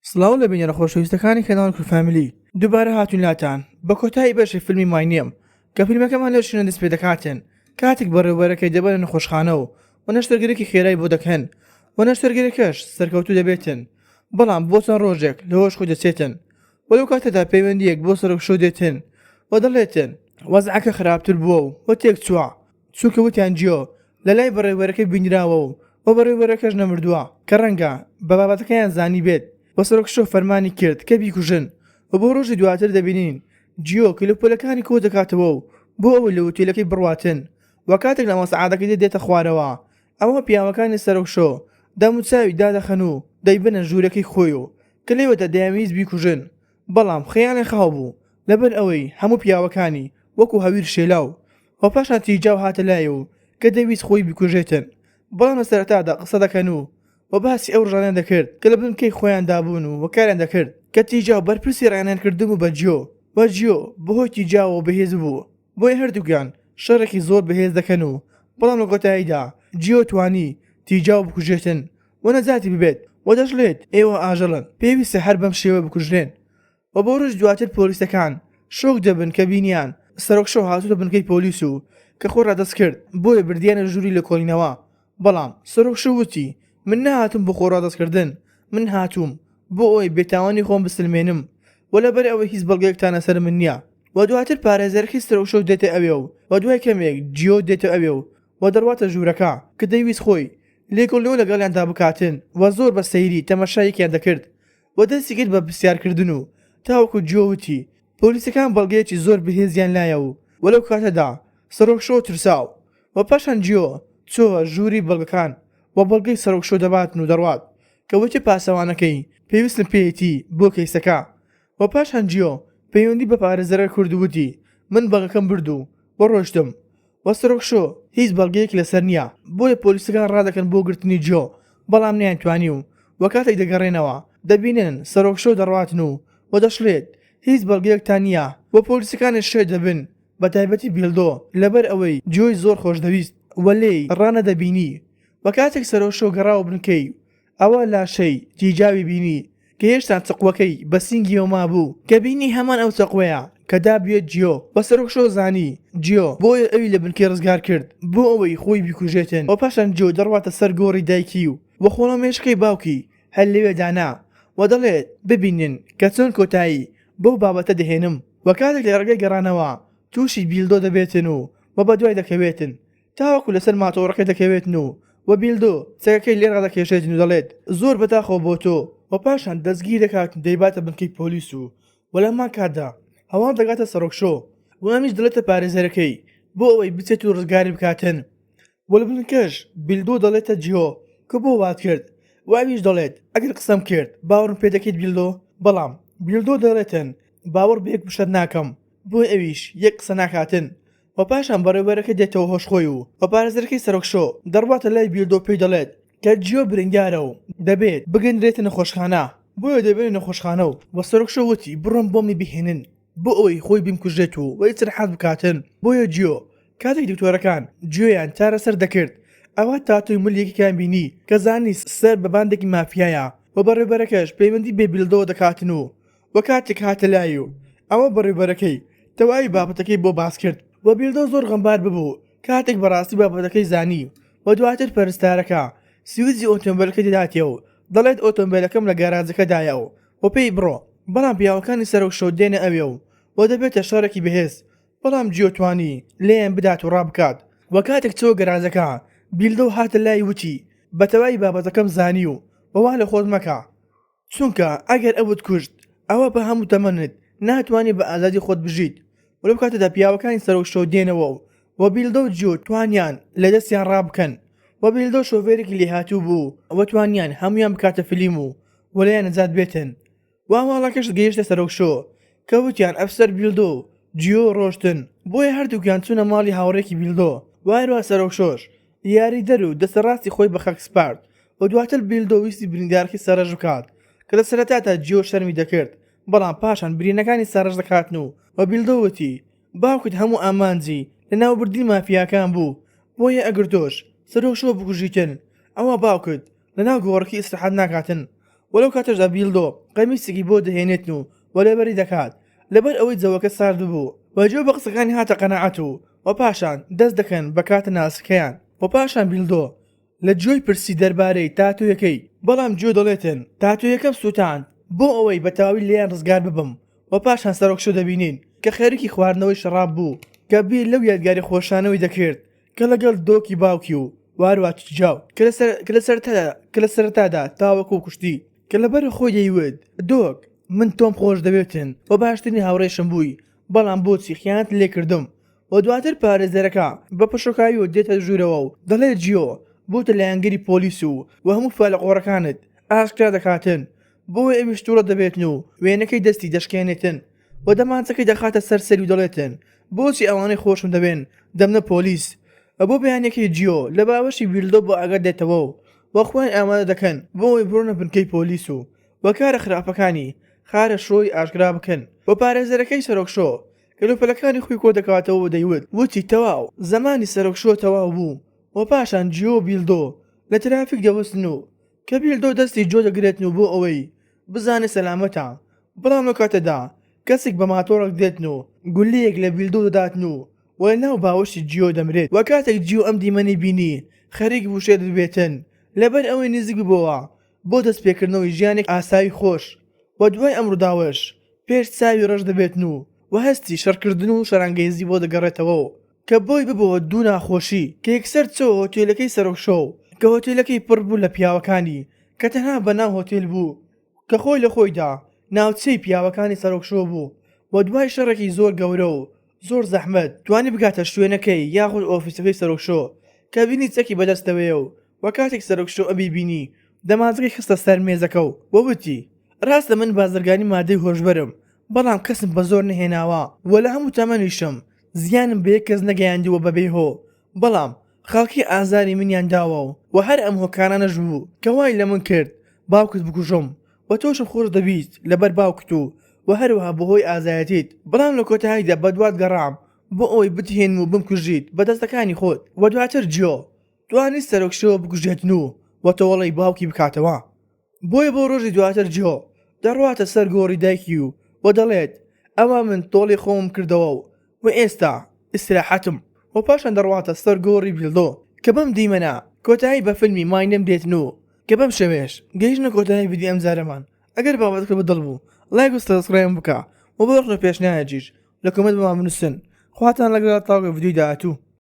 سڵاو لە بینیرە خۆشەویستەکانی کەناڵ فامیلی دووبارە هاتوونلاتان بە کۆتایی بەشی فیلمی ماینیم کە فیلمەکەمان لە شوێنە دەست پێ دەکاتن کاتێک بەڕێوەبەرەکەی دەبەنە نەخۆشخانەوە و نەشتەرگەرێکی خێرای بۆ دەکەن و نەشتەرگەرەکەش سەرکەوتوو دەبێتن بەڵام بۆ چەند ڕۆژێک لەهۆش خۆی دەچێتن وەلەو کاتەدا پەیوەندیەک بۆ سەرۆکشۆ دێتن و دەڵێتن وەزعەکە خراپتر بووە و تێک چووە چووکە وتیان جیۆ لە لای بەڕێوەبەرەکەی بینراوە و بەڕێوەبەرەکەش نەمردووە کە ڕەنگە بە بابەتەکەیان زانی بێت و سەرۆکشۆ فەرمانی کرد کە بیکوژن و بۆ ڕۆژی دواتر دەبینین جیۆ کلوپۆلەکانی کۆ دەکاتەوە و بۆ ئەوە لە وتێلەکەی بڕواتن و کاتێک لە مەسەعادەکەی دێتە خوارەوە ئەوە پیاوەکانی سەرۆکشۆ دەموچاوی دادەخەن و دەیبنە ژوورەکەی خۆی و کە لێوەتە دەیانویست بیکوژن بەڵام خەیانێ خاو بوو لەبەر ئەوەی هەموو پیاوەکانی وەکو هەویر شێلاو و پاشان تیجاو هاتە لایە و کە دەویست خۆی بیکوژێتن بەڵام لە سەرەتادا قسە دەکەن و باسی ئەو ڕژانیان دەکرد کە لە بنکەی خۆیان دابوون و وەکاریان دەکرد کە تیجاو بەرپرسی ڕایانیان کردبوو بە جیۆ و جیۆ بەهۆی تیجاوەوە بەهێز بوو بۆی هەردووکیان شەڕێکی زۆر بەهێز دەکەن و بەڵام لە کۆتاییدا جیۆ توانی تیجاو بکوژێتن و نەجاتی ببێت و دەژڵێت ئێوە ئاژەڵن پێویستە هەر بەم شێوە بکوژرێن و بۆ ڕۆژ دواتر پۆلیسەکان شۆک دەبن کە بینیان سەرۆکشۆ هاتووە بنکەی پۆلیس و کە خۆ ڕادەست کرد بۆیە بردیانە ژووری لە کۆڵینەوە بەڵام سەرۆکشۆ وتی من نهاتوم بۆ خۆ ڕادەستکردن من هاتووم بۆ ئەوەی بێتاوانی خۆم بسلمێنم و لەبەر ئەوەی هیچ بەڵگەیەکتانە سەر من نییە و دواتر پارێزەرەکەی سەرۆکشۆ دێتە ئەوێ و دوای کەمێک جیۆ دێتە ئەوێ و دەڕواتە ژوورەکە کە دەیویست خۆی لێکۆڵینەوە لەگەڵیاندا بکاتن و زۆر بە سەیری تەماشایەکیان دەکرد و دەستی کرد بە پرسیارکردن و تاوەکو جیۆ وتی پۆلیسەکان بەڵگەیەکی زۆر بەهێزیان لایە و وەلەو کاتەدا سەرۆکشۆ ترساو و پاشان جیۆ چۆوە ژووری بەڵگەکان و بەڵگەی سەرۆکشۆ دەباتن و دەڕوات کە وتی پاسەوانەکەی پێویستم پێیەتی بۆ کەیسەکە و پاشان جیۆ پەیوەندی بە پارێزەرە کردووتی من بەڵگەکەم بردو بۆ ڕۆشتم و سەرۆکشۆ هیچ بەڵگەیەک لەسەر نییە بۆیە پۆلیسەکان ڕادەکەن بۆ گرتنی جیۆ بەڵام نیانتوانی و کاتێک دەگەڕێنەوە دەبینن سەرۆکشۆ دەڕواتن و دەشڵێت هیچ بەڵگەیەکتان نییە و پۆلیسەکانی شێ دەبن بە تایبەتی بیلدۆ لەبەر ئەوەی جیۆی زۆر خۆش دەویست و لێی ڕانە دەبینی و کاتێک سەرۆکشۆ گەڕاوە بنکەی ئەوە لاشەی تیجاوی بینی کە هێشتا چقوەکەی بە سینگی وما بوو کە بینی هەمان ئەو چقوەیە کە دابێت جیۆ و سەرۆکشۆ زانی جیۆ بۆیە ئەوی لە بنکەی ڕزگار کرد بۆ ئەوەی خۆی بیکوژێتن و پاشان جیۆ دەڕواتە سەر گۆڕی دایکی و خۆڵەمێشکەی باوکی هەر لەوێدانا و دەڵێت ببینن کە چۆن کۆتایی بەو بابەتە دەهێنم و کاتێک لە ڕێگەی گەڕانەوە تووشی بیلدۆ دەبێتن و بە دوای دەکەوێتن تاوەکو لەسەر ماتۆڕەکە دەکەوێتن و بیلدۆ چەکەکەی لێ ڕادەکێشێتن و دەڵێت زۆر بەتاخەوە بۆ تۆ و پاشان دەستگیر دەکات دەیباتە بنکەی پۆلیس و وەلەما کاتدا هەواڵ دەگاتە سەرۆکشۆ و ئەمیش دەڵێتە پارێزەرەکەی بۆ ئەوەی بچێت و ڕزگاری بکاتن و لە بنکەش بیلدۆ دەڵێتە جیۆ کە بۆ وات کرد و ئەویش دەڵێت ئەگەر قسەم کرد باوەڕم پێ دەکەیت بیلدۆ بەڵام بیلدۆ دەڵێتن باوەڕ بە یەک بشەر ناکەم بۆی ئەویش یەک قسە ناکاتن و پاشان بەڕێوەبەرەکە دێتەوە هۆشخۆی و پارێزەرەکەی سەرۆکشۆ دەڕواتە لای بیلدۆ پێی دەڵێت کە جیۆ برنگارە و دەبێت بگەندرێتە نەخۆشخانە بۆیە دەبێت نەخۆشخانە و سەرۆکشۆ وتی بڕۆم بۆمی بهێنن بۆ ئەوەی خۆی بمکوژێت و وەیترحات بکاتن بۆیە جیۆ کاتێک دکتۆرەکان جیۆیان چارەسەر دەکرد ئەوە تاتوی ملیەکیان بینی کە زانی سەر بە باندێکی مافیایە و بەڕێوەبەرەکەش پەیوەندی بێ بیلدۆ دەکاتن و کاتێک هاتە لای و ئەوە بەڕێوەبەرەکەی تەواوی بابەتەکەی بۆ باس کرد و بیلدۆ زۆر غەمبار ببوو کاتێک بەڕاستی بابەتەکەی زانی و دواتر پەرستارەکە سویزی ئۆتۆمبیلەکە دەداتێ و دەڵێت ئۆتۆمبیلەکەم لە گاراجەکەدایە و پێی بڕۆ بەڵام پیاوەکانی سەرۆکشۆ دێنە ئەوێ و دەبێتە شەڕێکی بەهێز بەڵام جیۆ توانی لێیان بدات و ڕابکات و کاتێک چۆ گەراجەکە بیلدۆ هاتە لای وتی بەتەواوی بابەتەکەم زانی و بەوا لە خۆت مەکە چونکە ئەگەر ئەوت کوشت ئەوە بە هەموو تەمەنت ناتوانێت بە ئازادی خۆت بژیت ولو کاتەدا پیاوەکانی سەرۆکشۆ دێنەوە و بیلدۆ و جیۆ توانیان لە دەستیان ڕابکەن و بیلدۆ شۆفێرێکی لێهاتوو بوو ئەوە توانیان هەمویان بکاتە فیلم و وەلایان نەجات بێتن و هەواڵەکەش گەیشتە سەرۆکشۆ کە وتیان ئەفسەر بیلدۆ جیۆ ڕۆشتن بۆیە هەردووکیان چوونە ماڵی هاوڕێکی بیلدۆ وایروە سەرۆکشۆش یاری دەر و دەسەڕاستی خۆی بە خەک سپارد و دواتر بیلدۆ ویستی بریندارکی سەرژ بکات کە لە سەرەتاتا جیۆ شەرمی دەکرد بەڵام پاشان برینەکانی سەرژ دەکاتن و بیلدۆ وتی باوکت هەموو ئامانجی لە ناوبردی مافیاکان بوو بۆیە ئەگەر تۆش سەرۆکشۆ بکوژیتن ئەوە باوکت لە ناو گۆڕەکی ئیسراحەت ناکاتن وەلەو کاتەشدا بیلدۆ قەمیسێکی بۆ دەهێنێتن و وەلێبەری دەکات لەبەر ئەوەی جەوەکە سارد بوو وەجێ بە قسەکانی هاتە قەنەعەت و پاشان دەست دەکەن بە کاتە ناسکەیان و پاشان بیلدۆ لە جۆی پرسی دەربارەی تاتویەکەی بەڵام جۆ دەڵێتن تاتویەکەم سووتاند بۆ ئەوەی بە تاوی لێیان ڕزگار ببم و پاشان سەرۆکشۆ دەبینین کە خێرکی خواردنەوەی شەراب بوو کە بیر لەو یادگاری خۆشانەوەی دەکرد کە لەگەڵ دۆکی باوکی و وارووا چجاو کە لە سەرەتادا تاوەکو کوشتی کە لەبەر خۆی دەیوت دۆک من تۆم خۆش دەبێتن و باشترین هاوڕێشم بووی بەڵام بۆچی خیانەت لێ کردم و دواتر پارێزەرەکە بە پشۆکاوی و دێتە ژوورەوە و دەڵێت جیۆ بۆتە لایەنگەری پۆلیس و هەموو فالەقۆڕەکانت ئاشکرا دەکاتن بۆی ئەویش تووڕە دەبێتن و وێنەکەی دەستی دەشکێنێتن و دەمانچەکەی دەخاتە سەر سەری و دەڵێتن بۆچی ئەوانەی خۆشم دەبێن دەمنە پۆلیس بۆ بەیانێکی جیۆ لە باوەشی بیلدۆ بۆ ئاگەر دێتەوە و وەخوایان ئامادە دەکەن بۆی بڕۆنە بنکەی پۆلیس و وەکارە خراپەکانی خارە شۆی ئاشکرا بکەن و پارێزەرەکەی سەرۆکشۆ کەلوپەلەکانی خۆی کۆ دەکاتەوە دەیوت وتی تەواو زمانی سەرۆکشۆ تەواو بوو و پاشان جیۆ بیلدۆ لە ترافیک دەوەستن و کە بیلدۆ دەستی جۆ دەگرێتن و بۆ ئەوەی بزانێ سەلامەتە بەڵام لە کاتەدا کەسێک بە ماتۆڕێک دێتن و گولەیەک لە بیلدۆ دەداتن و وە ناو باوەشی جیۆ دەمرێت وە کاتێک جیۆ ئەم دیمەنی بینی خەریک وشێ دەبێتن لەبەر ئەوەی نزیک ببەوە بۆ دەستپێکردنەوەی ژیانێک ئاسایی خۆش و دوای ئەم ڕووداوەش پێش چاوی ڕەش دەبێتن و هەستی شەڕکردن و شەرانگەیزی بۆ دەگەڕێتەوە کە بۆی ببەوە دوو ناخۆشی کە یەکسەر چۆ هۆتێلەکەی سەرۆکشۆ کە هۆتێلەکەی پڕ بوو لە پیاوەکانی کە تەنها بەناو هۆتێل بوو کە خۆی لە خۆیدا ناوچەی پیاوەکانی سەرۆکشۆ بوو و دوای شەڕێکی زۆر گەورە و زۆر زەحمەت توانی بگاتە شوێنەکەی یاخود ئۆفیسەکەی سەرۆکشۆ کە بینی چەکی بەدەستەوەیە و وە کاتێک سەرۆکشۆ ئەبی بینی دەمازگەی خستە سەر مێزەکە و بۆ وتی ڕاستە من بازرگانی مادەی هۆشبەرم بەڵام کەسم بە زۆر نهێناوە وە لە هەموو تەمەنیشم زیانم بە یەک کەس نەگەیاندیوە بەبێ هۆ بەڵام خەڵکی ئازاری منیان داوە و هەر ئەم هۆکانانەش بوو کە وای لە من کرد باوکت بکوژم و تۆشم خۆش دەبیست لەبەر باوکت و هەروەها بەهۆی ئازایەتیت بەڵام لە کۆتاییدا بەدوات گەڕام بۆ ئەوەی بتهێن و بمکوژیت بە دەستەکانی خۆت و دواتر جیۆ توانی سەرۆکشۆ بکوژێتن و تۆڵەی باوکی بکاتەوە بۆیە بۆ ڕۆژی دواتر جیۆ دەڕواتە سەر گۆڕی دایکی و دەڵێت ئەوە من تۆڵی خۆم کردەوە و ئێستا ئیسراحەتم و پاشان دەڕواتە سەر گۆڕی بیلدۆ کە بەم دیمەنە کۆتایی بە فیلمی ماینەم دێتن و کە بەم شەوێش گەیشتنە کۆتایی ڤیدیۆ ئەم جارەمان ئەگەر بابەتەکە بەدڵ بوو لایک و سەبسکرایب بکە و بۆ ڕۆژە پێشنیارێکیش لە کۆمنت بەمان بنووسن خواتان لەگەڵ تاوەکە ڤیدیۆی داهاتوو.